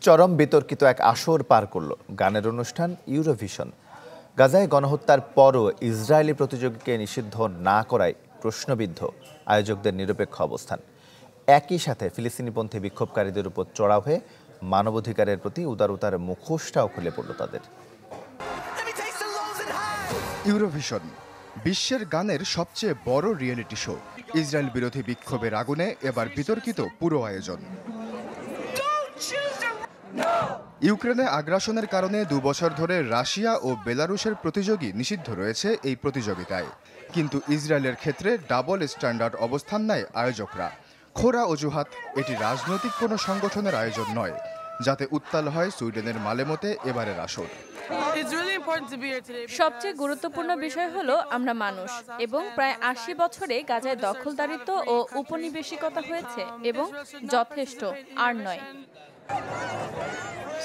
চরম বিতর্কিত এক আসর পার করল গানের অনুষ্ঠান ইউরোভিশন। গাজায় গণহত্যার পরও ইসরায়েলি প্রতিযোগীকে নিষিদ্ধ না করায় প্রশ্নবিদ্ধ আয়োজকদের নিরপেক্ষ অবস্থান। একই সাথে ফিলিস্তিনিপন্থী বিক্ষোভকারীদের উপর চড়াও হয়ে মানবাধিকারের প্রতি উদারতার মুখোশটাও খুলে পড়ল তাদের। ইউরোভিশন বিশ্বের গানের সবচেয়ে বড় রিয়েলিটি শো। ইসরায়েল বিরোধী বিক্ষোভের আগুনে এবার বিতর্কিত পুরো আয়োজন। ইউক্রেনে আগ্রাসনের কারণে 2 বছর ধরে রাশিয়া ও বেলারুশের প্রতিযোগী নিষিদ্ধ রয়েছে এই প্রতিযোগিতায়। কিন্তু ইসরায়েলের ক্ষেত্রে ডাবল স্ট্যান্ডার্ড অবস্থান নেয় আয়োজকরা। খোরা অজুহাত, এটি রাজনৈতিক কোনো সংগঠনের আয়োজন নয়, যাতে উত্তাল হয় সুইডেনের মালেমতে এবারের আসর। সবচেয়ে গুরুত্বপূর্ণ বিষয় হলো আমরা মানুষ, এবং প্রায় 80 বছরে গাজায় দখলদারিত্ব ও উপনিবেশিকতা হয়েছে, এবং যথেষ্ট আর নয়।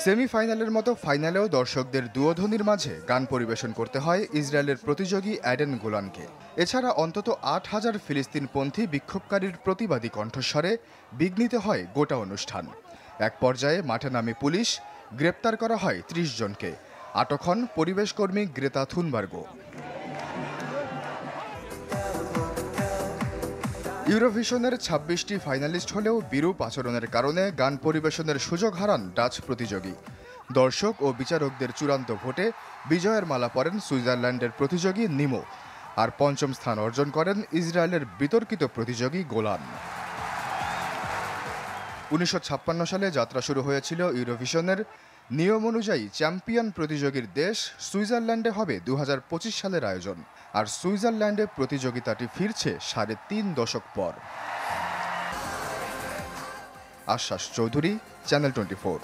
সেমিফাইনালের মতো ফাইনালেও দর্শকদের দুয়োধ্বনির মাঝে গান পরিবেশন করতে হয় ইসরায়েলের প্রতিযোগী অ্যাডেন গোলানকে। এছাড়া অন্তত 8000 ফিলিস্তিনপন্থী বিক্ষোভকারীর প্রতিবাদী কণ্ঠস্বরে বিঘ্নিত হয় গোটা অনুষ্ঠান। এক পর্যায়ে মাঠে নামে পুলিশ, গ্রেপ্তার করা হয় 30 জনকে। আটক হন পরিবেশকর্মী গ্রেতা থুনবার্গও। ইউরোভিশনের 26টি ফাইনালিস্ট হলেও বিরূপ আচরণের কারণে গান পরিবেশনের সুযোগ হারান ডাচ প্রতিযোগী। দর্শক ও বিচারকদের চূড়ান্ত ভোটে বিজয়ের মালা পরেন সুইজারল্যান্ডের প্রতিযোগী নিমো, আর 5ম স্থান অর্জন করেন ইসরায়েলের বিতর্কিত প্রতিযোগী গোলান। 1956 সালে যাত্রা শুরু হয়েছিল ইউরোভিশনের। নিয়ম অনুযায়ী চ্যাম্পিয়ন প্রতিযোগীর দেশ সুইজারল্যান্ডে হবে 2025 সালের আয়োজন, আর সুইজারল্যান্ডে প্রতিযোগিতাটি ফিরছে 3.5 দশক পর। আশ্বাস চৌধুরী, চ্যানেল 24।